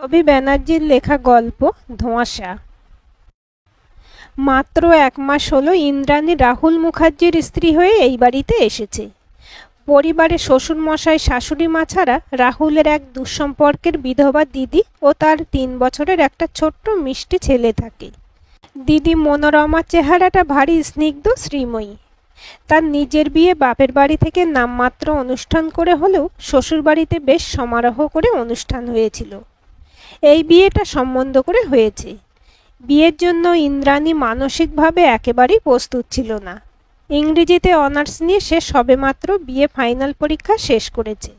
রবি ব্যানার্জির লেখা গল্প ধোঁয়াশা। মাত্র 1 মাস হলো ইন্দ্রাণী রাহুল মুখার্জির স্ত্রী হয়ে এই বাড়িতে এসেছে। পরিবারে শ্বশুরমশাই শাশুড়ি মা ছাড়া রাহুলের এক দুঃসম্পর্কের বিধবা দিদি ও তার 3 বছরের একটা ছোট্ট মিষ্টি ছেলে থাকে। দিদি মনোরমা চেহারাটা ভারী স্নিগ্ধ শ্রীময়ী। তার নিজের বিয়ে বাপের বাড়ি থেকে নামমাত্র অনুষ্ঠান করে হলেও শ্বশুর বাড়িতে বেশ সমারোহ করে অনুষ্ঠান হয়েছিল। এই বিয়েটা সম্বন্ধ করে হয়েছে। বিয়ের জন্য ইন্দ্রাণী মানসিকভাবে একেবারেই প্রস্তুত ছিল না। ইংরেজিতে অনার্স নিয়ে সে সবেমাত্র বিএ ফাইনাল পরীক্ষা শেষ করেছে।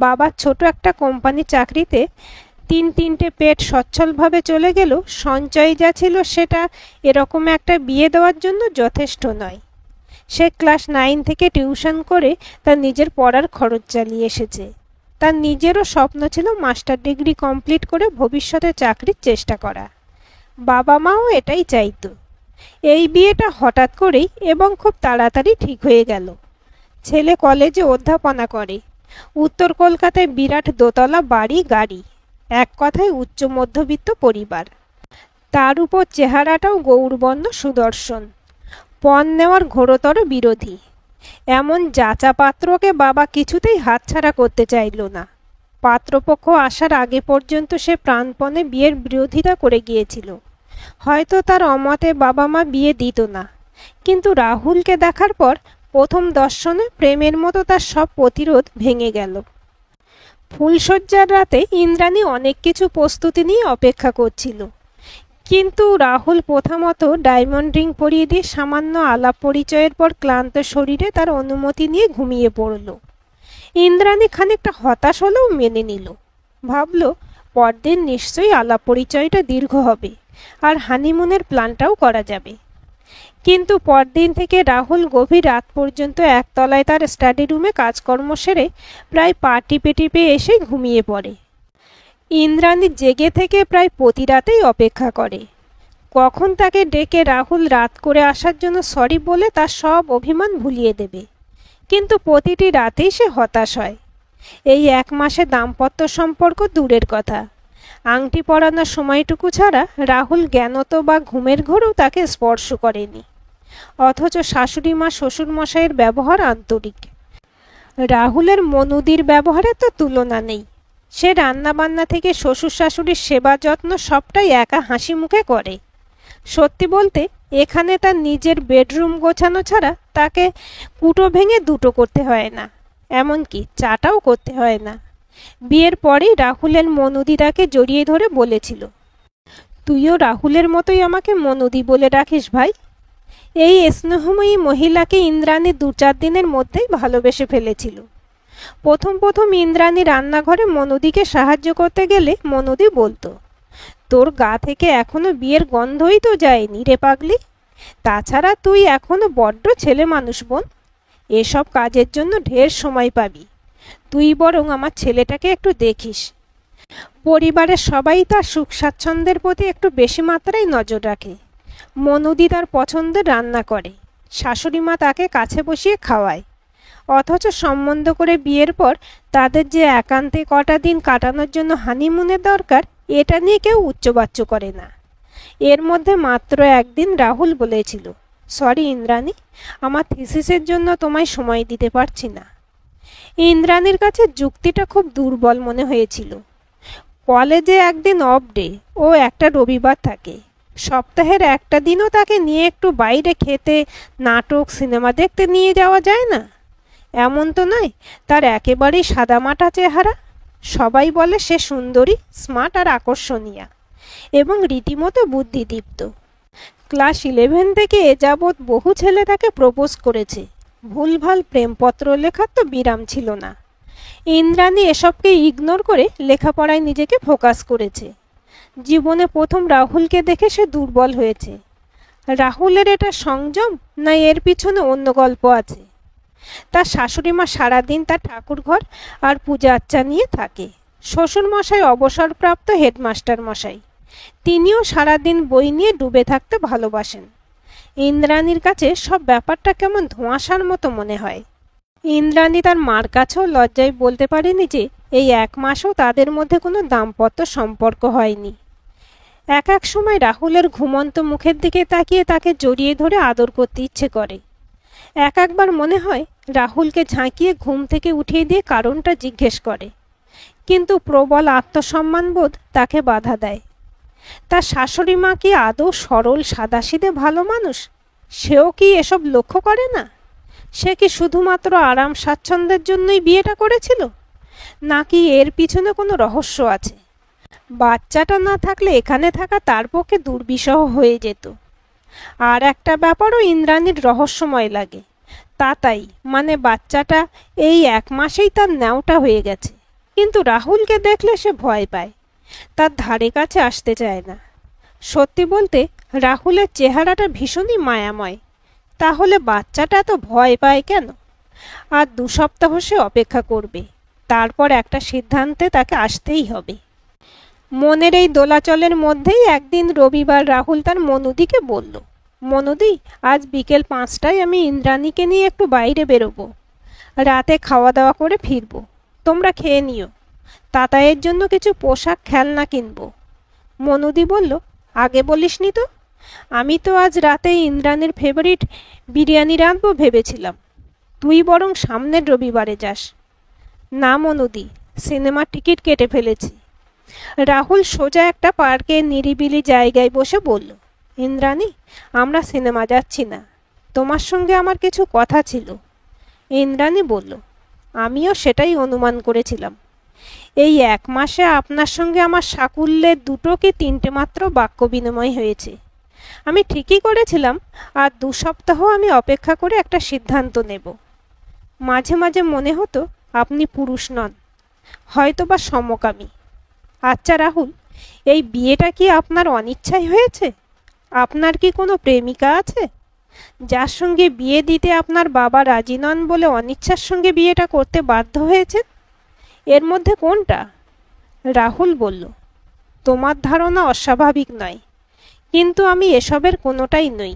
বাবার ছোট একটা কোম্পানি চাকরিতে 3-3টে পেট সচ্ছলভাবে চলে গেল, সঞ্চয় যা ছিল সেটা এরকম একটা বিয়ে দেওয়ার জন্য যথেষ্ট নয়। সে ক্লাস 9 থেকে টিউশন করে তার নিজের পড়ার খরচ চালিয়ে এসেছে। তার নিজেরও স্বপ্ন ছিল মাস্টার ডিগ্রি কমপ্লিট করে ভবিষ্যতে চাকরির চেষ্টা করা। বাবা মাও এটাই চাইতো। এই বিয়েটা হঠাৎ করেই এবং খুব তাড়াতাড়ি ঠিক হয়ে গেল। ছেলে কলেজে অধ্যাপনা করে। উত্তর কলকাতায় বিরাট দোতলা বাড়ি গাড়ি, এক কথায় উচ্চ মধ্যবিত্ত পরিবার। তার উপর চেহারাটাও গৌরবর্ণ সুদর্শন, পণ নেওয়ার ঘোরতর বিরোধী। এমন যাচা পাত্রকে বাবা কিছুতেই হাতছাড়া করতে চাইল না। পাত্রপক্ষ আসার আগে পর্যন্ত সে প্রাণপণে বিয়ের বিরোধিতা করে গিয়েছিল। হয়তো তার অমতে বাবা মা বিয়ে দিত না, কিন্তু রাহুলকে দেখার পর প্রথম দর্শনে প্রেমের মতো তার সব প্রতিরোধ ভেঙে গেল। ফুলশয্যার রাতে ইন্দ্রাণী অনেক কিছু প্রস্তুতি নিয়ে অপেক্ষা করছিল, কিন্তু রাহুল প্রথমত ডায়মন্ড রিং পরিয়ে দিয়ে সামান্য আলাপ পরিচয়ের পর ক্লান্ত শরীরে তার অনুমতি নিয়ে ঘুমিয়ে পড়ল। ইন্দ্রাণী খানিকটা হতাশ হলেও মেনে নিল। ভাবল পরদিন নিশ্চয়ই আলাপ পরিচয়টা দীর্ঘ হবে আর হানিমুনের প্ল্যানটাও করা যাবে। কিন্তু পরদিন থেকে রাহুল গভীর রাত পর্যন্ত একতলায় তার স্টাডি রুমে কাজকর্ম সেরে প্রায় পা টিপে টিপে এসে ঘুমিয়ে পড়ে। ইন্দ্রাণী জেগে থেকে প্রায় প্রতি রাতেই অপেক্ষা করে কখন তাকে ডেকে রাহুল রাত করে আসার জন্য সরি বলে তার সব অভিমান ভুলিয়ে দেবে। কিন্তু প্রতিটি রাতেই সে হতাশ হয়। এই 1 মাসে দাম্পত্য সম্পর্ক দূরের কথা, আংটি পরানোর সময়টুকু ছাড়া রাহুল জ্ঞানত বা ঘুমের ঘোরেও তাকে স্পর্শ করেনি। অথচ শাশুড়ি মা শ্বশুরমশাইয়ের ব্যবহার আন্তরিক। রাহুলের মনুদির ব্যবহারে তো তুলনা নেই। সে রান্নাবান্না থেকে শ্বশুর শাশুড়ির সেবা যত্ন সবটাই একা হাসি মুখে করে। সত্যি বলতে এখানে তার নিজের বেডরুম গোছানো ছাড়া তাকে কুটো ভেঙে দুটো করতে হয় না, এমনকি চাটাও করতে হয় না। বিয়ের পরেই রাহুলের মনুদি তাকে জড়িয়ে ধরে বলেছিল, তুইও রাহুলের মতোই আমাকে মনুদি বলে রাখিস ভাই। এই স্নেহময়ী মহিলাকে ইন্দ্রাণী 2-4 দিনের মধ্যেই ভালোবেসে ফেলেছিল। প্রথম ইন্দ্রাণী রান্নাঘরে মনুদিকে সাহায্য করতে গেলে মনুদি বলতো, তোর গা থেকে এখনো বিয়ের গন্ধই তো যায়নি রে পাগলি। তাছাড়া তুই এখনো বড্ড ছেলে মানুষ বোন, এসব কাজের জন্য ঢের সময় পাবি। তুই বরং আমার ছেলেটাকে একটু দেখিস। পরিবারের সবাই তার সুখ স্বাচ্ছন্দ্যের প্রতি একটু বেশি মাত্রায় নজর রাখে। মনুদি তার পছন্দের রান্না করে, শাশুড়ি মা তাকে কাছে বসিয়ে খাওয়ায়। অথচ সম্বন্ধ করে বিয়ের পর তাদের যে একান্তে কটা দিন কাটানোর জন্য হানিমুনের দরকার, এটা নিয়ে কেউ উচ্চবাচ্য করে না। এর মধ্যে মাত্র একদিন রাহুল বলেছিল, সরি ইন্দ্রাণী, আমার থিসিসের জন্য তোমায় সময় দিতে পারছি না। ইন্দ্রাণীর কাছে যুক্তিটা খুব দুর্বল মনে হয়েছিল। কলেজে একদিন অফ ডে ও একটা রবিবার থাকে। সপ্তাহের একটা দিনও তাকে নিয়ে একটু বাইরে খেতে, নাটক, সিনেমা দেখতে নিয়ে যাওয়া যায় না? এমন তো নয় তার একেবারেই সাদামাটা চেহারা। সবাই বলে সে সুন্দরী, স্মার্ট আর আকর্ষণীয়া এবং রীতিমতো বুদ্ধিদীপ্ত। ক্লাস 11 থেকে এ যাবৎ বহু ছেলে তাকে প্রপোজ করেছে। ভুলভাল প্রেমপত্র লেখার তো বিরাম ছিল না। ইন্দ্রাণী এসবকে ইগনোর করে লেখাপড়ায় নিজেকে ফোকাস করেছে। জীবনে প্রথম রাহুলকে দেখে সে দুর্বল হয়েছে। রাহুলের এটা সংযম, না এর পিছনে অন্য গল্প আছে? তার শাশুড়ি মা সারাদিন তার ঠাকুরঘর আর পূজা আচ্চা নিয়ে থাকে। শ্বশুরমশাই অবসরপ্রাপ্ত হেডমাস্টার মশাই, তিনিও সারাদিন বই নিয়ে ডুবে থাকতে ভালোবাসেন। ইন্দ্রাণীর কাছে সব ব্যাপারটা কেমন ধোঁয়াশার মতো মনে হয়। ইন্দ্রাণী তার মার কাছেও লজ্জায় বলতে পারেনি যে এই 1 মাসও তাদের মধ্যে কোনো দাম্পত্য সম্পর্ক হয়নি। এক এক সময় রাহুলের ঘুমন্ত মুখের দিকে তাকিয়ে তাকে জড়িয়ে ধরে আদর করতে ইচ্ছে করে। একবার মনে হয় রাহুলকে ঝাঁকিয়ে ঘুম থেকে উঠিয়ে দিয়ে কারণটা জিজ্ঞেস করে, কিন্তু প্রবল আত্মসম্মানবোধ তাকে বাধা দেয়। তার শাশুড়ি মা কি আদৌ সরল সাদাসিধে ভালো মানুষ? সেও কি এসব লক্ষ্য করে না? সে কি শুধুমাত্র আরাম স্বাচ্ছন্দ্যের জন্যই বিয়েটা করেছিল, নাকি এর পিছনে কোনো রহস্য আছে? বাচ্চাটা না থাকলে এখানে থাকা তার পক্ষে দুর্বিষহ হয়ে যেত। আর একটা ব্যাপারও ইন্দ্রাণীর রহস্যময় লাগে, তাই মানে বাচ্চাটা এই 1 মাসেই তার ন্যাওটা হয়ে গেছে, কিন্তু রাহুলকে দেখলে সে ভয় পায়, তার ধারে কাছে আসতে চায় না। সত্যি বলতে রাহুলের চেহারাটা ভীষণই মায়াময়, তাহলে বাচ্চাটা এত ভয় পায় কেন? আর 2 সপ্তাহ সে অপেক্ষা করবে, তারপর একটা সিদ্ধান্তে তাকে আসতেই হবে। মনের এই দোলাচলের মধ্যেই একদিন রবিবার রাহুল তার মনুদিকে বলল, মনুদি, আজ বিকেল 5টায় আমি ইন্দ্রাণীকে নিয়ে একটু বাইরে বেরোবো, রাতে খাওয়া দাওয়া করে ফিরবো, তোমরা খেয়ে নিও, তাতায়ের জন্য কিছু পোশাক খেলনা কিনবো। মনুদি বলল, আগে বলিসনি তো? আমি তো আজ রাতে ইন্দ্রাণীর ফেভারিট বিরিয়ানি রাঁধবো ভেবেছিলাম, তুই বরং সামনের রবিবারে যাস। না মনুদি, সিনেমার টিকিট কেটে ফেলেছি। রাহুল সোজা একটা পার্কে নিরিবিলি জায়গায় বসে বলল, ইন্দ্রাণী, আমরা সিনেমা যাচ্ছি না, তোমার সঙ্গে আমার কিছু কথা ছিল। ইন্দ্রাণী বলল, আমিও সেটাই অনুমান করেছিলাম। এই 1 মাসে আপনার সঙ্গে আমার সাকুল্যের 2 কি 3টে মাত্র বাক্য বিনিময় হয়েছে। আমি ঠিকই করেছিলাম, আর 2 সপ্তাহ আমি অপেক্ষা করে একটা সিদ্ধান্ত নেব। মাঝে মাঝে মনে হতো আপনি পুরুষ নন, হয়তোবা সমকামী। আচ্ছা রাহুল, এই বিয়েটা কি আপনার অনিচ্ছায় হয়েছে? আপনার কি কোনো প্রেমিকা আছে, যার সঙ্গে বিয়ে দিতে আপনার বাবা রাজি নন বলে অনিচ্ছার সঙ্গে বিয়েটা করতে বাধ্য হয়েছেন? এর মধ্যে কোনটা? রাহুল বলল, তোমার ধারণা অস্বাভাবিক নয়, কিন্তু আমি এসবের কোনোটাই নই।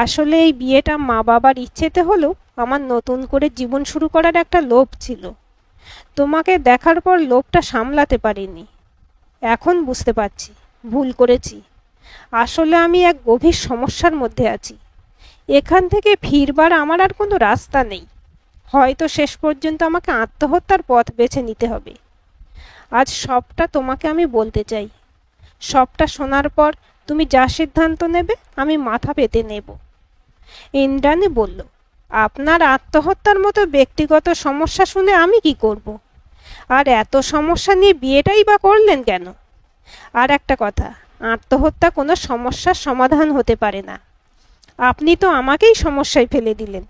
আসলে এই বিয়েটা মা বাবার ইচ্ছেতে হলেও আমার নতুন করে জীবন শুরু করার একটা লোভ ছিল। তোমাকে দেখার পর লোভটা সামলাতে পারিনি। এখন বুঝতে পারছি ভুল করেছি। আসলে আমি এক গভীর সমস্যার মধ্যে আছি। এখান থেকে ফিরবার আমার আর কোনো রাস্তা নেই। হয়তো শেষ পর্যন্ত আমাকে আত্মহত্যার পথ বেছে নিতে হবে। আজ সবটা তোমাকে আমি বলতে চাই। সবটা শোনার পর তুমি যা সিদ্ধান্ত নেবে আমি মাথা পেতে নেব। ইন্দ্রাণী বলল, আপনার আত্মহত্যার মতো ব্যক্তিগত সমস্যা শুনে আমি কি করব? আর এত সমস্যা নিয়ে বিয়েটাই বা করলেন কেন? আর একটা কথা, আত্মহত্যা কোনো সমস্যার সমাধান হতে পারে না। আপনি তো আমাকেই সমস্যায় ফেলে দিলেন।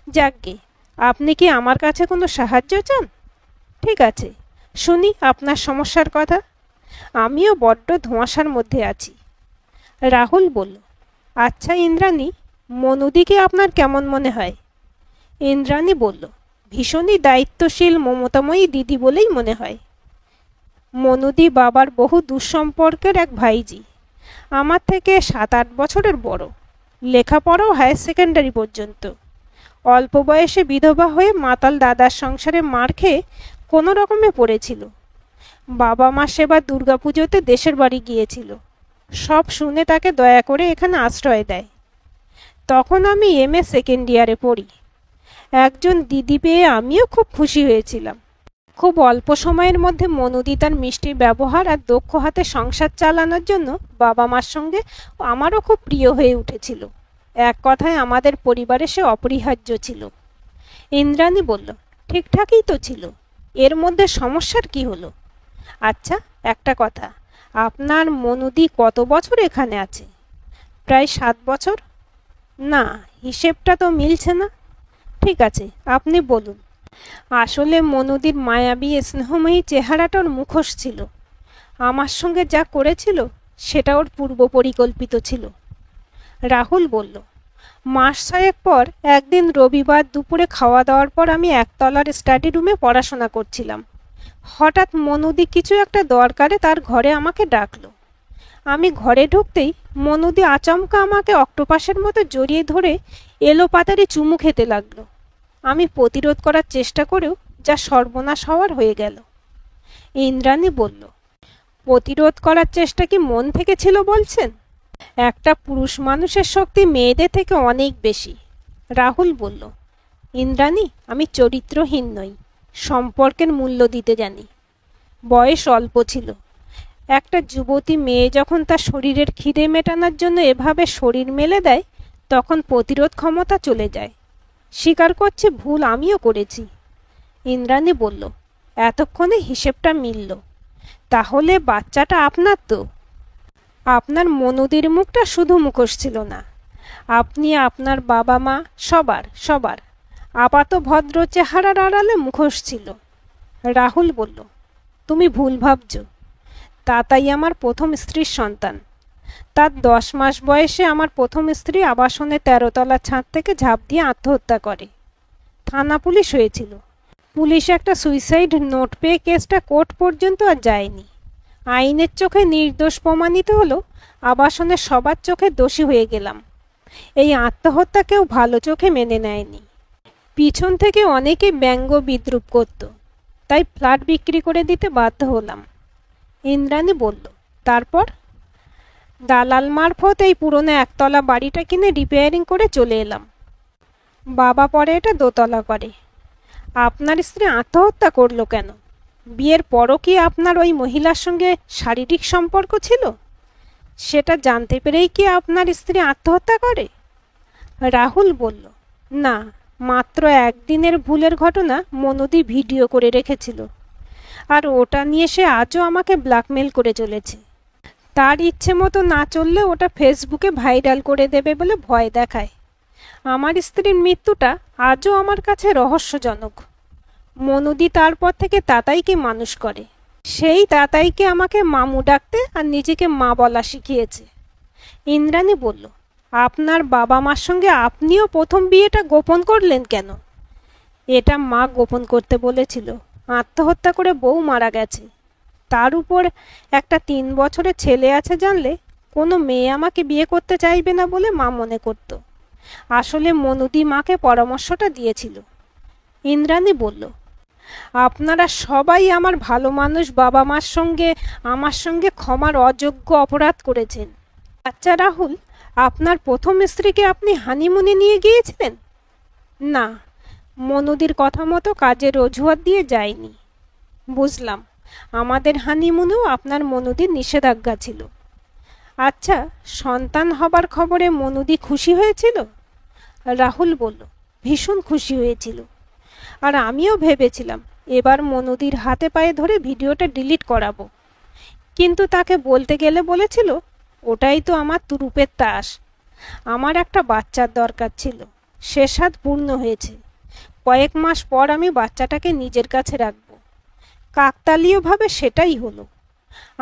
যাকগে, আপনি কি আমার কাছে কোনো সাহায্য চান? ঠিক আছে, শুনি আপনার সমস্যার কথা। আমিও বড্ড ধোঁয়াশার মধ্যে আছি। রাহুল বলল, আচ্ছা ইন্দ্রাণী, মনুদিকে আপনার কেমন মনে হয়? ইন্দ্রাণী বলল, ভীষণই দায়িত্বশীল মমতাময়ী দিদি বলেই মনে হয়। মনুদি বাবার বহু দুঃসম্পর্কের এক ভাইজি, আমার থেকে 7-8 বছরের বড়। লেখাপড়াও হায়ার সেকেন্ডারি পর্যন্ত। অল্প বয়সে বিধবা হয়ে মাতাল দাদার সংসারে মার খেয়ে কোনো রকমে পড়েছিল। বাবা মা সেবার দুর্গাপুজোতে দেশের বাড়ি গিয়েছিল। সব শুনে তাকে দয়া করে এখানে আশ্রয় দেয়। তখন আমি MA সেকেন্ড ইয়ারে পড়ি। একজন দিদি পেয়ে আমিও খুব খুশি হয়েছিলাম। খুব অল্প সময়ের মধ্যে মনুদি তার মিষ্টি ব্যবহার আর দক্ষ হাতে সংসার চালানোর জন্য বাবা মার সঙ্গে আমারও খুব প্রিয় হয়ে উঠেছিল। এক কথায় আমাদের পরিবারে সে অপরিহার্য ছিল। ইন্দ্রাণী বলল, ঠিকঠাকই তো ছিল, এর মধ্যে সমস্যার কি হলো? আচ্ছা একটা কথা, আপনার মনুদি কত বছর এখানে আছে? প্রায় 7 বছর। না, হিসেবটা তো মিলছে না। ঠিক আছে, আপনি বলুন। আসলে মনুদির মায়াবী স্নেহময়ী চেহারাটা ওর মুখোশ ছিল। আমার সঙ্গে যা করেছিল সেটা ওর পূর্ব পরিকল্পিত ছিল। রাহুল বলল, মাস 6 পর একদিন রবিবার দুপুরে খাওয়া দাওয়ার পর আমি একতলার স্টাডি রুমে পড়াশোনা করছিলাম। হঠাৎ মনুদি কিছু একটা দরকারে তার ঘরে আমাকে ডাকলো। আমি ঘরে ঢুকতেই মনুদি আচমকা আমাকে অক্টোপাসের মতো জড়িয়ে ধরে এলোপাতাড়ি চুমু খেতে লাগলো। আমি প্রতিরোধ করার চেষ্টা করেও যা সর্বনাশ হওয়ার হয়ে গেল। ইন্দ্রাণী বলল, প্রতিরোধ করার চেষ্টা কি মন থেকে ছিল বলছেন? একটা পুরুষ মানুষের শক্তি মেয়েদের থেকে অনেক বেশি। রাহুল বলল, ইন্দ্রাণী, আমি চরিত্রহীন নই, সম্পর্কের মূল্য দিতে জানি। বয়স অল্প ছিল। একটা যুবতী মেয়ে যখন তার শরীরের খিদে মেটানোর জন্য এভাবে শরীর মেলে দেয়, তখন প্রতিরোধ ক্ষমতা চলে যায়। স্বীকার করছি, ভুল আমিও করেছি। ইন্দ্রাণী বলল, এতক্ষণে হিসেবটা মিলল। তাহলে বাচ্চাটা আপনার তো? আপনার মনুদির মুখটা শুধু মুখোশ ছিল না, আপনি, আপনার বাবা মা, সবার আপাত ভদ্র চেহারার আড়ালে মুখোশ ছিল। রাহুল বলল, তুমি ভুল ভাবছ। তাতাই আমার প্রথম স্ত্রীর সন্তান। তার 10 মাস বয়সে আমার প্রথম স্ত্রী আবাসনে 13 তলা ছাদ থেকে ঝাঁপ দিয়ে আত্মহত্যা করে। থানা পুলিশ হয়েছিল। পুলিশ একটা সুইসাইড নোট পেয়ে কেসটা কোর্ট পর্যন্ত আর যায়নি। আইনের চোখে নির্দোষ প্রমাণিত হলো, আবাসনের সবার চোখে দোষী হয়ে গেলাম। এই আত্মহত্যা কেউ ভালো চোখে মেনে নেয়নি। পিছন থেকে অনেকে ব্যঙ্গ বিদ্রুপ করত, তাই ফ্ল্যাট বিক্রি করে দিতে বাধ্য হলাম। ইন্দ্রাণী বলল, তারপর? দালাল মারফত এই পুরনো 1 তলা বাড়িটা কিনে রিপেয়ারিং করে চলে এলাম। বাবা পরে এটা 2 তলা করে। আপনার স্ত্রী আত্মহত্যা করলো কেন? বিয়ের পরও কি আপনার ওই মহিলার সঙ্গে শারীরিক সম্পর্ক ছিল? সেটা জানতে পেরেই কি আপনার স্ত্রী আত্মহত্যা করে? রাহুল বলল, না, মাত্র একদিনের ভুলের ঘটনা মনুদি ভিডিও করে রেখেছিল, আর ওটা নিয়ে সে আজও আমাকে ব্ল্যাকমেল করে চলেছে। তার ইচ্ছে মতো না চললে ওটা ফেসবুকে ভাইরাল করে দেবে বলে ভয় দেখায়। আমার স্ত্রীর মৃত্যুটা আজও আমার কাছে রহস্যজনক। মনুদি তারপর থেকে তাতাইকে মানুষ করে। সেই তাতাইকে আমাকে মামু ডাকতে আর নিজেকে মা বলা শিখিয়েছে। ইন্দ্রাণী বলল, আপনার বাবা মার সঙ্গে আপনিও প্রথম বিয়েটা গোপন করলেন কেন? এটা মা গোপন করতে বলেছিল। আত্মহত্যা করে বউ মারা গেছে, তার উপর একটা 3 বছরের ছেলে আছে জানলে কোনো মেয়ে আমাকে বিয়ে করতে চাইবে না বলে মা মনে করত। আসলে মনুদি মাকে পরামর্শটা দিয়েছিল। ইন্দ্রাণী বলল, আপনারা সবাই আমার ভালো মানুষ বাবা মার সঙ্গে আমার সঙ্গে ক্ষমার অযোগ্য অপরাধ করেছেন। আচ্ছা রাহুল, আপনার প্রথম স্ত্রীকে আপনি হানিমুনে নিয়ে গিয়েছিলেন? না, মনুদির কথা মতো কাজের অজুহাত দিয়ে যায়নি। বুঝলাম, আমাদের হানিমুনেও আপনার মনুদির নিষেধাজ্ঞা ছিল। আচ্ছা, সন্তান হবার খবরে মনুদি খুশি হয়েছিল? রাহুল বলল, ভীষণ খুশি হয়েছিল। আর আমিও ভেবেছিলাম এবার মনুদির হাতে পায়ে ধরে ভিডিওটা ডিলিট করাবো, কিন্তু তাকে বলতে গেলে বলেছিল, ওটাই তো আমার তুরুপের তাস। আমার একটা বাচ্চার দরকার ছিল, সে স্বাদ পূর্ণ হয়েছে। কয়েক মাস পর আমি বাচ্চাটাকে নিজের কাছে রাখব। কাকতালীয়ভাবে সেটাই হলো।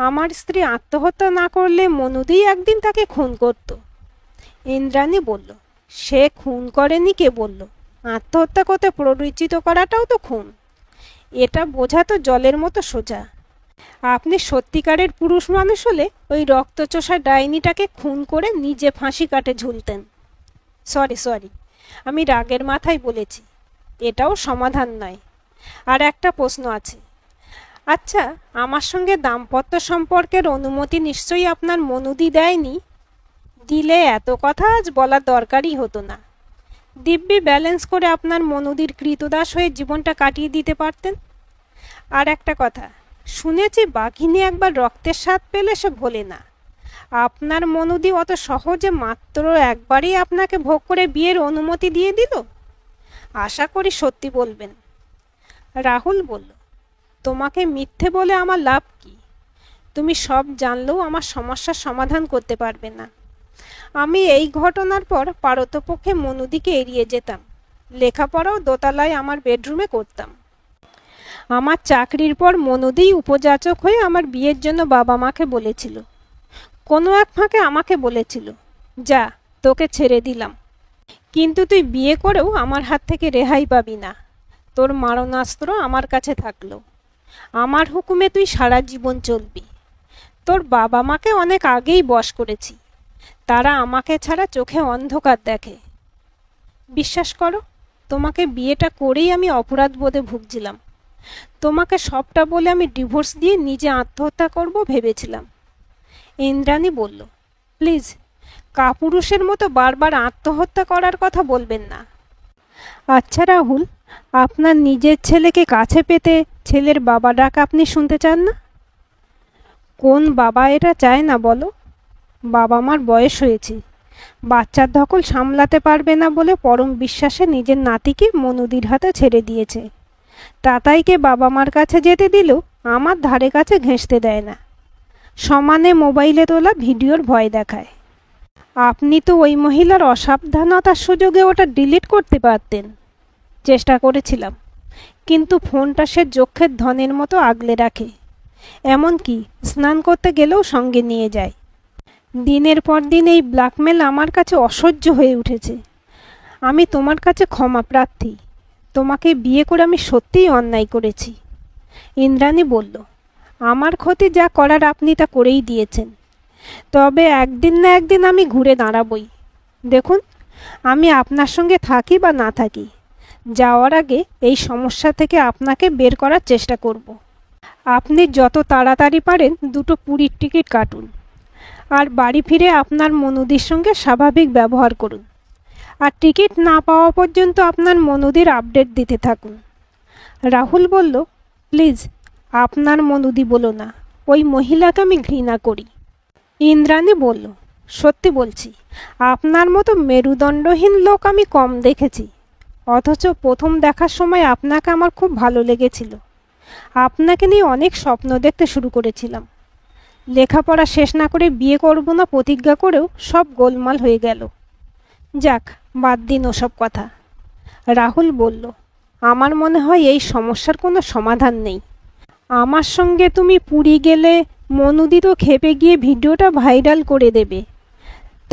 আমার স্ত্রী আত্মহত্যা না করলে মনুদিই একদিন তাকে খুন করত। ইন্দ্রাণী বলল, সে খুন করেনি, কে বলল? আত্মহত্যা করতে প্ররোচিত করাটাও তো খুন। এটা বোঝা তো জলের মতো সোজা। আপনি সত্যিকারের পুরুষ মানুষ হলে ওই রক্তচোষা ডাইনিটাকে খুন করে নিজে ফাঁসি কাটে ঝুলতেন। সরি, আমি রাগের মাথায় বলেছি। এটাও সমাধান নয়। আর একটা প্রশ্ন আছে। আচ্ছা, আমার সঙ্গে দাম্পত্য সম্পর্কের অনুমতি নিশ্চয়ই আপনার মনুদি দেয়নি? দিলে এত কথা আজ বলার দরকারই হতো না। দিব্যি ব্যালেন্স করে আপনার মনুদির কৃতদাস হয়ে জীবনটা কাটিয়ে দিতে পারতেন। আর একটা কথা, শুনেছি বাঘিনী একবার রক্তের স্বাদ পেলে সে ভোলে না। আপনার মনুদি অত সহজে মাত্র একবারই আপনাকে ভোগ করে বিয়ের অনুমতি দিয়ে দিল? আশা করি সত্যি বলবেন। রাহুল বলল, তোমাকে মিথ্যে বলে আমার লাভ কি? তুমি সব জানলেও আমার সমস্যার সমাধান করতে পারবে না। আমি এই ঘটনার পর পারতপক্ষে মনুদিকে এড়িয়ে যেতাম। লেখাপড়াও দোতলায় আমার বেডরুমে করতাম। আমার চাকরির পর মনুদিই উপযাচক হয়ে আমার বিয়ের জন্য বাবা মাকে বলেছিল। কোনো এক ফাঁকে আমাকে বলেছিল, যা, তোকে ছেড়ে দিলাম, কিন্তু তুই বিয়ে করেও আমার হাত থেকে রেহাই পাবি না। তোর মারণাস্ত্র আমার কাছে থাকলো। আমার হুকুমে তুই সারা জীবন চলবি। তোর বাবা মাকে অনেক আগেই বশ করেছি। তারা আমাকে ছাড়া চোখে অন্ধকার দেখে। বিশ্বাস করো, তোমাকে বিয়েটা করেই আমি অপরাধ বোধে ভুগছিলাম। তোমাকে সবটা বলে আমি ডিভোর্স দিয়ে নিজে আত্মহত্যা করব ভেবেছিলাম। ইন্দ্রাণী বলল, প্লিজ কাপুরুষের মতো বারবার আত্মহত্যা করার কথা বলবেন না। আচ্ছা রাহুল, আপনার নিজের ছেলেকে কাছে পেতে ছেলের বাবা ডাক আপনি শুনতে চান না? কোন বাবা এটা চায় না বলো? বাবা মার বয়স হয়েছে, বাচ্চার ধকল সামলাতে পারবে না বলে পরম বিশ্বাসে নিজের নাতিকে মনুদির হাতে ছেড়ে দিয়েছে। তাতাইকে বাবা মার কাছে যেতে দিলেও আমার ধারে কাছে ঘেঁষতে দেয় না, সমানে মোবাইলে তোলা ভিডিওর ভয় দেখায়। আপনি তো ওই মহিলার অসাবধানতার সুযোগে ওটা ডিলিট করতে পারতেন। চেষ্টা করেছিলাম, কিন্তু ফোনটা সে যক্ষের ধনের মতো আগলে রাখে, এমনকি স্নান করতে গেলেও সঙ্গে নিয়ে যায়। দিনের পর দিন এই ব্ল্যাকমেল আমার কাছে অসহ্য হয়ে উঠেছে। আমি তোমার কাছে ক্ষমা প্রার্থী। তোমাকে বিয়ে করে আমি সত্যিই অন্যায় করেছি। ইন্দ্রাণী বলল, আমার ক্ষতি যা করার আপনি তা করেই দিয়েছেন, তবে একদিন না একদিন আমি ঘুরে দাঁড়াবই। দেখুন, আমি আপনার সঙ্গে থাকি বা না থাকি, যাওয়ার আগে এই সমস্যা থেকে আপনাকে বের করার চেষ্টা করব। আপনি যত তাড়াতাড়ি পারেন দুটো পুরীর টিকিট কাটুন, আর বাড়ি ফিরে আপনার মনুদির সঙ্গে স্বাভাবিক ব্যবহার করুন। আর টিকিট না পাওয়া পর্যন্ত আপনার মনুদির আপডেট দিতে থাকুন। রাহুল বলল, প্লিজ আপনার মনুদি বলো না, ওই মহিলাকে আমি ঘৃণা করি। ইন্দ্রাণী বলল, সত্যি বলছি, আপনার মতো মেরুদণ্ডহীন লোক আমি কম দেখেছি। অথচ প্রথম দেখার সময় আপনাকে আমার খুব ভালো লেগেছিল। আপনাকে নিয়ে অনেক স্বপ্ন দেখতে শুরু করেছিলাম। লেখাপড়া শেষ না করে বিয়ে করব না প্রতিজ্ঞা করেও সব গোলমাল হয়ে গেল। যাক, বাদ দিন ওসব কথা। রাহুল বলল, আমার মনে হয় এই সমস্যার কোনো সমাধান নেই। আমার সঙ্গে তুমি পুরী গেলে মনুদি তো খেপে গিয়ে ভিডিওটা ভাইরাল করে দেবে।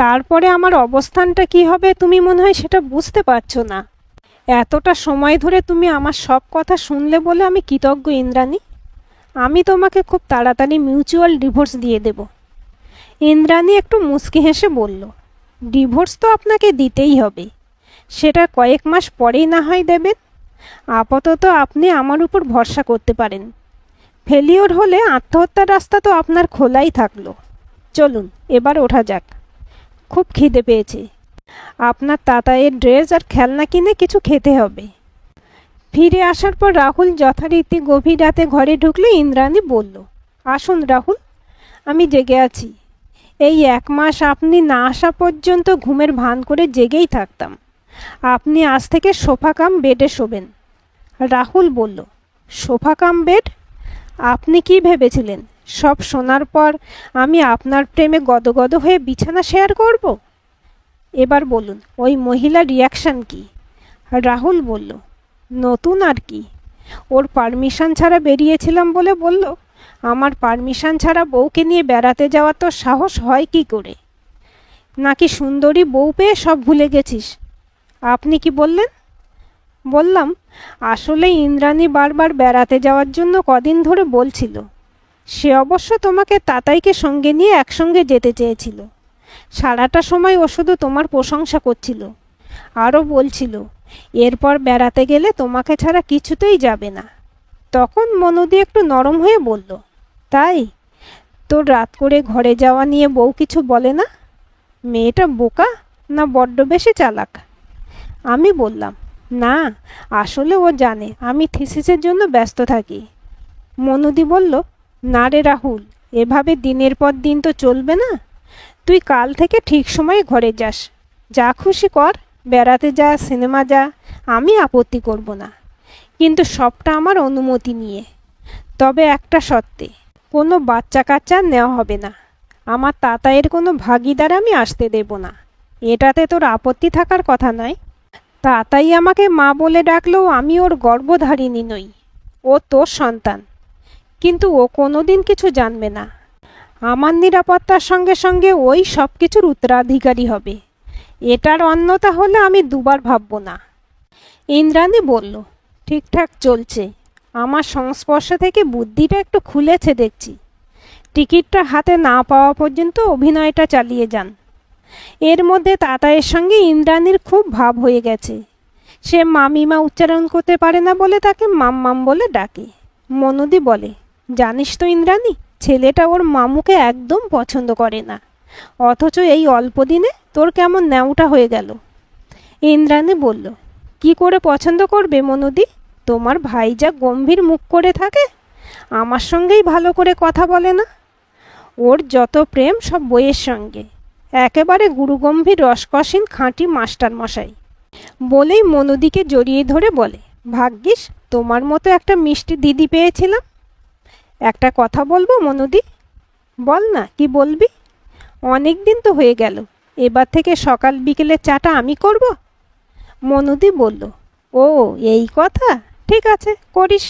তারপরে আমার অবস্থানটা কি হবে তুমি মনে হয় সেটা বুঝতে পারছো না। এতটা সময় ধরে তুমি আমার সব কথা শুনলে বলে আমি কৃতজ্ঞ ইন্দ্রাণী। আমি তোমাকে খুব তাড়াতাড়ি মিউচুয়াল ডিভোর্স দিয়ে দেব। ইন্দ্রাণী একটু মুচকি হেসে বলল, ডিভোর্স তো আপনাকে দিতেই হবে, সেটা কয়েক মাস পরেই না হয় দেবেন। আপাতত আপনি আমার উপর ভরসা করতে পারেন। ফেলিওর হলে আত্মহত্যার রাস্তা তো আপনার খোলাই থাকলো। চলুন এবার ওঠা যাক, খুব খিদে পেয়েছে। আপনার তাতায়ের ড্রেস আর খেলনা কিনে কিছু খেতে হবে। ফিরে আসার পর রাহুল যথারীতি গভীর রাতে ঘরে ঢুকলে ইন্দ্রাণী বলল, আসুন রাহুল, আমি জেগে আছি। এই 1 মাস আপনি না আসা পর্যন্ত ঘুমের ভান করে জেগেই থাকতাম। আপনি আজ থেকে সোফা কাম বেডে শোবেন। রাহুল বলল, সোফা কাম বেড? আপনি কি ভেবেছিলেন সব শোনার পর আমি আপনার প্রেমে গদগদ হয়ে বিছানা শেয়ার করব? এবার বলুন, ওই মহিলার রিয়াকশন কি? রাহুল বলল, নতুন আর কি, ওর পারমিশন ছাড়া বেরিয়েছিলাম বলে বলল। আমার পারমিশন ছাড়া বউকে নিয়ে বেড়াতে যাওয়ার তো সাহস হয় কি করে? নাকি সুন্দরী বউ পেয়ে সব ভুলে গেছিস? আপনি কি বললেন? বললাম, আসলে ইন্দ্রাণী বারবার বেড়াতে যাওয়ার জন্য কদিন ধরে বলছিল। সে অবশ্য তোমাকে তাতাইকে সঙ্গে নিয়ে একসঙ্গে যেতে চেয়েছিল। সারাটা সময় ও শুধু তোমার প্রশংসা করছিল, আরও বলছিল এরপর বেড়াতে গেলে তোমাকে ছাড়া কিছুতেই যাবে না। তখন মনুদি একটু নরম হয়ে বলল, তাই তোর রাত করে ঘরে যাওয়া নিয়ে বউ কিছু বলে না? মেয়েটা বোকা না বড্ড বেশি চালাক? আমি বললাম, না, আসলে ও জানে আমি থিসিসের জন্য ব্যস্ত থাকি। মনুদি বলল, না রে রাহুল, এভাবে দিনের পর দিন তো চলবে না। তুই কাল থেকে ঠিক সময়ে ঘরে যাস, যা খুশি কর, বেড়াতে যা, সিনেমা যা, আমি আপত্তি করব না, কিন্তু সবটা আমার অনুমতি নিয়ে। তবে একটা শর্তে, কোনো বাচ্চা কাচ্চা নেওয়া হবে না। আমার তাতায়ের কোনো ভাগিদার আমি আসতে দেব না। এটাতে তোর আপত্তি থাকার কথা নয়। তাতাই আমাকে মা বলে ডাকলেও আমি ওর গর্ভধারিণী নই। ও তোর সন্তান, কিন্তু ও কোনোদিন কিছু জানবে না। আমার নিরাপত্তার সঙ্গে সঙ্গে ওই সব কিছুর উত্তরাধিকারী হবে। এটার অন্যতা হলে আমি দুবার ভাবব না। ইন্দ্রাণী বলল, ঠিকঠাক চলছে। আমার সংস্পর্শ থেকে বুদ্ধিটা একটু খুলেছে দেখছি। টিকিটটা হাতে না পাওয়া পর্যন্ত অভিনয়টা চালিয়ে যান। এর মধ্যে তাতায়ের সঙ্গে ইন্দ্রাণীর খুব ভাব হয়ে গেছে। সে মামিমা উচ্চারণ করতে পারে না বলে তাকে মাম্মাম বলে ডাকে। মনুদি বলে, জানিস তো ইন্দ্রাণী, ছেলেটা ওর মামুকে একদম পছন্দ করে না, অথচ এই অল্প দিনে তোর কেমন ন্যাউটা হয়ে গেল। ইন্দ্রাণী বলল, কি করে পছন্দ করবে মনুদি, তোমার ভাই যা গম্ভীর মুখ করে থাকে, আমার সঙ্গেই ভালো করে কথা বলে না। ওর যত প্রেম সব বইয়ের সঙ্গে, একেবারে গুরুগম্ভীর রসকসীন খাঁটি মাস্টার মশাই। বলেই মনুদিকে জড়িয়ে ধরে বলে, ভাগ্যিস তোমার মতো একটা মিষ্টি দিদি পেয়েছিলাম। একটা কথা বলবো মনুদি? বল না, কি বলবি? অনেক দিন তো হয়ে গেল, এবার থেকে সকাল বিকেলে চাটা আমি করব। মনুদি বলল, ও এই কথা, ঠিক আছে, করিস।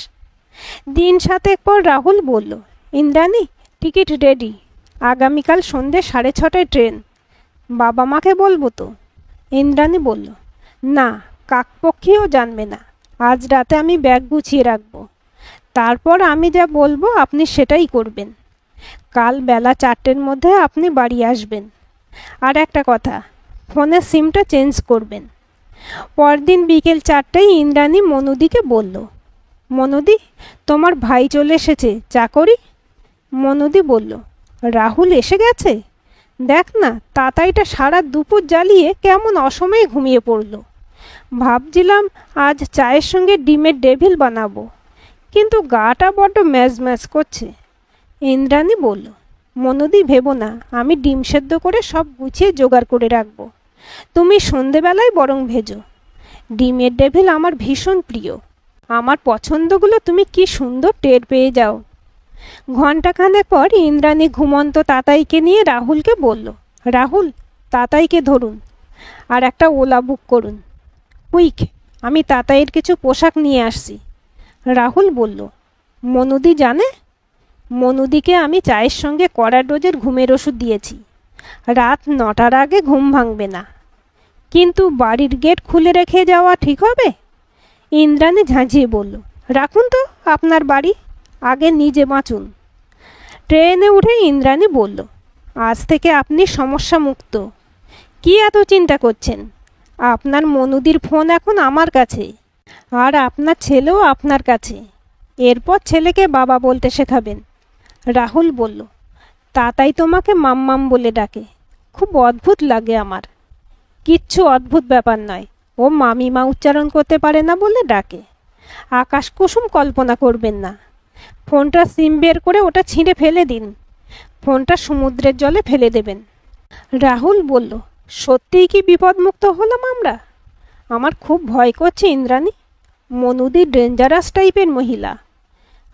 দিন 7 পর রাহুল বলল, ইন্দ্রাণী, টিকিট রেডি, আগামীকাল সন্ধ্যে 6:30টায় ট্রেন। বাবা মাকে বলবো তো? ইন্দ্রাণী বলল, না, কাকপক্ষীও জানবে না, আজ রাতে আমি ব্যাগ গুছিয়ে রাখবো, তারপর আমি যা বলবো আপনি সেটাই করবেন। কাল বেলা 4টের মধ্যে আপনি বাড়ি আসবেন। আর একটা কথা, ফোনের সিমটা চেঞ্জ করবেন। পরদিন বিকেল 4টায় ইন্দ্রাণী মনুদিকে বলল, মনুদি, তোমার ভাই চলে এসেছে, চা করি? মনুদি বলল, রাহুল এসে গেছে? দেখ না, তাতাইটা সারা দুপুর জ্বালিয়ে কেমন অসময়ে ঘুমিয়ে পড়ল। ভাবছিলাম আজ চায়ের সঙ্গে ডিমের ডেভিল বানাবো, কিন্তু গাটা বড্ড ম্যাজ ম্যাজ করছে। ইন্দ্রাণী বলল, মনুদি, ভেবো না, আমি ডিম সেদ্ধ করে সব গুছিয়ে জোগাড় করে রাখবো, তুমি সন্ধেবেলায় বরং ভেজো। ডিমের ডেভিল আমার ভীষণ প্রিয়, আমার পছন্দগুলো তুমি কি সুন্দর টের পেয়ে যাও। ঘণ্টাখানেক পর ইন্দ্রাণী ঘুমন্ত তাতাইকে নিয়ে রাহুলকে বলল, রাহুল, তাতাইকে ধরুন আর একটা ওলা বুক করুন। কুইক, আমি তাতাইয়ের কিছু পোশাক নিয়ে আসছি। রাহুল বলল, মনুদি জানে? মনুদিকে আমি চায়ের সঙ্গে কড়া ডোজের ঘুমের ওষুধ দিয়েছি, রাত 9টার আগে ঘুম ভাঙবে না। কিন্তু বাড়ির গেট খুলে রেখে যাওয়া ঠিক হবে? ইন্দ্রাণী ঝাঁঝিয়ে বলল, রাখুন তো আপনার বাড়ি, আগে নিজে বাঁচুন। ট্রেনে উঠে ইন্দ্রাণী বলল, আজ থেকে আপনি সমস্যা মুক্ত। কি এত চিন্তা করছেন? আপনার মনুদির ফোন এখন আমার কাছে, আর আপনার ছেলেও আপনার কাছে। এরপর ছেলেকে বাবা বলতে শেখাবেন। রাহুল বলল, তাতাই তোমাকে মাম্মাম বলে ডাকে, খুব অদ্ভুত লাগে আমার। কিচ্ছু অদ্ভুত ব্যাপার নয়, ও মামিমা উচ্চারণ করতে পারে না বলে ডাকে। আকাশ কুসুম কল্পনা করবেন না। ফোনটা সিম বের করে ওটা ছিঁড়ে ফেলে দিন, ফোনটা সমুদ্রের জলে ফেলে দেবেন। রাহুল বলল, সত্যিই কি বিপদমুক্ত হলাম আমরা? আমার খুব ভয় করছে ইন্দ্রাণী, মনুদি ডেঞ্জারাস টাইপের মহিলা।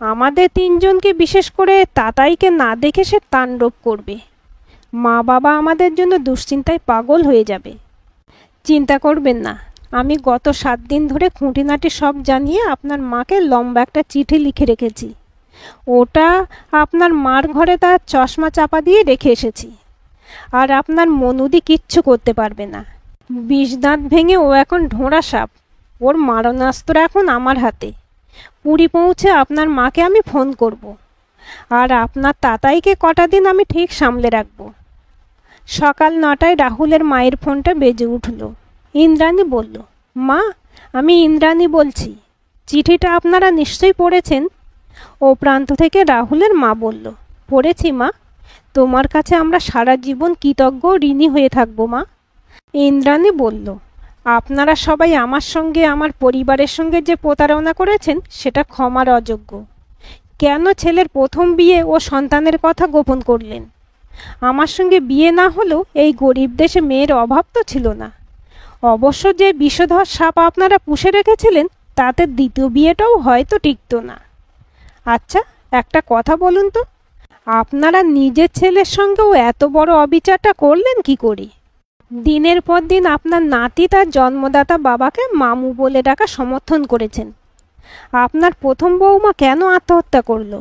আমাদের 3জনকে, বিশেষ করে তাতাইকে না দেখে সে তাণ্ডব করবে। মা বাবা আমাদের জন্য দুশ্চিন্তায় পাগল হয়ে যাবে। চিন্তা করবেন না, আমি গত 7 দিন ধরে খুঁটিনাটি সব জানিয়ে আপনার মাকে লম্বা একটা চিঠি লিখে রেখেছি। ওটা আপনার মার ঘরে তার চশমা চাপা দিয়ে রেখে এসেছি। আর আপনার মনুদি কিচ্ছু করতে পারবে না। 20 দাঁত ভেঙে ও এখন ঢোঁড়া সাপ, ওর মারণাস্ত্র এখন আমার হাতে। পুরী পৌঁছে আপনার মাকে আমি ফোন করব, আর আপনার তাতাইকে কটা দিন আমি ঠিক সামলে রাখব। সকাল 9টায় রাহুলের মায়ের ফোনটা বেজে উঠল। ইন্দ্রাণী বলল, মা, আমি ইন্দ্রাণী বলছি, চিঠিটা আপনারা নিশ্চয়ই পড়েছেন। ও প্রান্ত থেকে রাহুলের মা বলল, পড়েছি মা, তোমার কাছে আমরা সারা জীবন কৃতজ্ঞ ঋণী হয়ে থাকবো মা। ইন্দ্রাণী বলল, আপনারা সবাই আমার সঙ্গে, আমার পরিবারের সঙ্গে যে প্রতারণা করেছেন সেটা ক্ষমার অযোগ্য। কেন ছেলের প্রথম বিয়ে ও সন্তানের কথা গোপন করলেন? আমার সঙ্গে বিয়ে না হলেও এই গরিব দেশে মেয়ের অভাব তো ছিল না। অবশ্য যে বিষধর সাপ আপনারা পুষে রেখেছিলেন, তাতে দ্বিতীয় বিয়েটাও হয়তো টিকত না। আচ্ছা, একটা কথা বলুন তো, আপনারা নিজের ছেলের সঙ্গেও এত বড় অবিচারটা করলেন কি করে? দিনের পর দিন আপনার নাতি তার জন্মদাতা বাবাকে মামু বলে ডাকা সমর্থন করেছেন। আপনার প্রথম বৌমা কেন আত্মহত্যা করলো,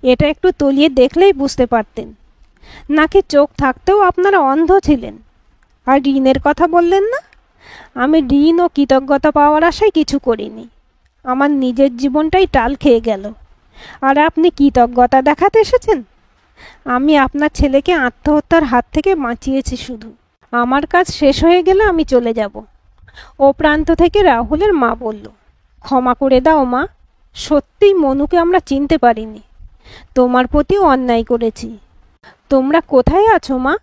এটা একটু তলিয়ে দেখলেই বুঝতে পারতেন। নাকি চোখ থাকতেও আপনারা অন্ধ ছিলেন? আর ঋণের কথা বললেন না? আমি ঋণ ও কৃতজ্ঞতা পাওয়ার আশায় কিছু করিনি। আমার নিজের জীবনটাই টাল খেয়ে গেল, আর আপনি কৃতজ্ঞতা দেখাতে এসেছেন? আমি আপনার ছেলেকে আত্মহত্যার হাত থেকে বাঁচিয়েছি শুধু। আমার কাজ শেষ হয়ে গেলে আমি চলে যাব। ও প্রান্ত থেকে রাহুলের মা বলল, ক্ষমা করে দাও মা, সত্যিই মনুকে আমরা চিনতে পারিনি। তোমার প্রতিও অন্যায় করেছি। তোমরা কোথায় আছো মা?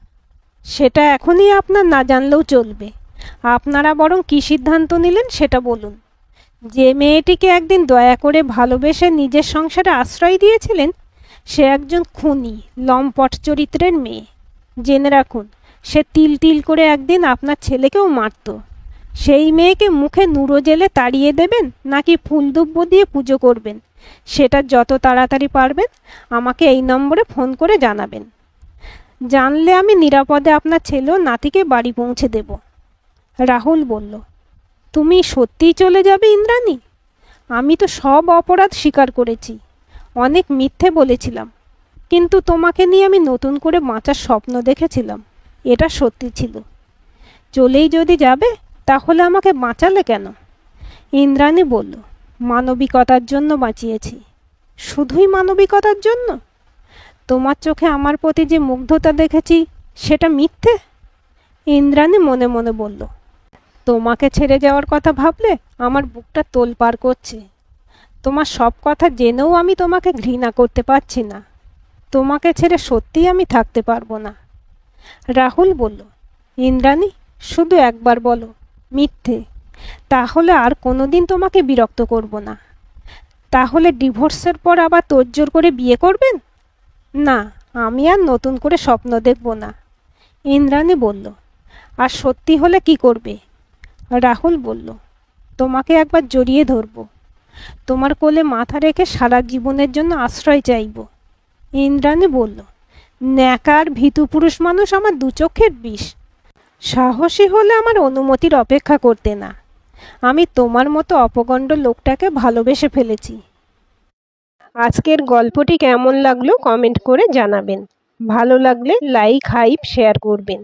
সেটা এখনই আপনার না জানলেও চলবে। আপনারা বরং কী সিদ্ধান্ত নিলেন সেটা বলুন। যে মেয়েটিকে একদিন দয়া করে ভালোবেসে নিজের সংসারে আশ্রয় দিয়েছিলেন, সে একজন খুনি, লম্পট চরিত্রের মেয়ে। জেনে রাখুন, সে তিল তিল করে একদিন আপনার ছেলেকেও মারত। সেই মেয়েকে মুখে নুড়ো জেলে তাড়িয়ে দেবেন নাকি ফুল দুব্ব দিয়ে পুজো করবেন, সেটা যত তাড়াতাড়ি পারবেন আমাকে এই নম্বরে ফোন করে জানাবেন। জানলে আমি নিরাপদে আপনার ছেলে ও নাতিকে বাড়ি পৌঁছে দেব। রাহুল বলল, তুমি সত্যিই চলে যাবে ইন্দ্রাণী? আমি তো সব অপরাধ স্বীকার করেছি, অনেক মিথ্যে বলেছিলাম, কিন্তু তোমাকে নিয়ে আমি নতুন করে বাঁচার স্বপ্ন দেখেছিলাম, এটা সত্যি ছিল। চলেই যদি যাবে তাহলে আমাকে বাঁচালে কেন? ইন্দ্রাণী বলল, মানবিকতার জন্য বাঁচিয়েছি। শুধুই মানবিকতার জন্য? তোমার চোখে আমার প্রতি যে মুগ্ধতা দেখেছি সেটা মিথ্যে? ইন্দ্রাণী মনে মনে বলল, তোমাকে ছেড়ে যাওয়ার কথা ভাবলে আমার বুকটা তোলপাড় করছে। তোমার সব কথা জেনেও আমি তোমাকে ঘৃণা করতে পারছি না। তোমাকে ছেড়ে সত্যিই আমি থাকতে পারবো না। রাহুল বলল, ইন্দ্রাণী, শুধু একবার বলো মিথ্যে, তাহলে আর কোনোদিন তোমাকে বিরক্ত করব না। তাহলে ডিভোর্সের পর আবার তোড়জোড় করে বিয়ে করবেন? না, আমি আর নতুন করে স্বপ্ন দেখব না। ইন্দ্রাণী বলল, আর সত্যি হলে কি করবে? রাহুল বলল, তোমাকে একবার জড়িয়ে ধরব, তোমার কোলে মাথা রেখে সারা জীবনের জন্য আশ্রয় চাইব। ইন্দ্রাণী বলল, ন্যাকার ভীতু পুরুষ মানুষ আমার দু চোখের বিষ। সাহসী হলে আমার অনুমতির অপেক্ষা করতে না। আমি তোমার মতো অপগণ্ড লোকটাকে ভালোবেসে ফেলেছি। আজকের গল্পটি কেমন লাগলো কমেন্ট করে জানাবেন। ভালো লাগলে লাইক, হাইপ, শেয়ার করবেন।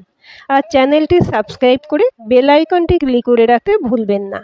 আর চ্যানেলটি সাবস্ক্রাইব করে বেল আইকনটি ক্লিক করে রাখতে ভুলবেন না।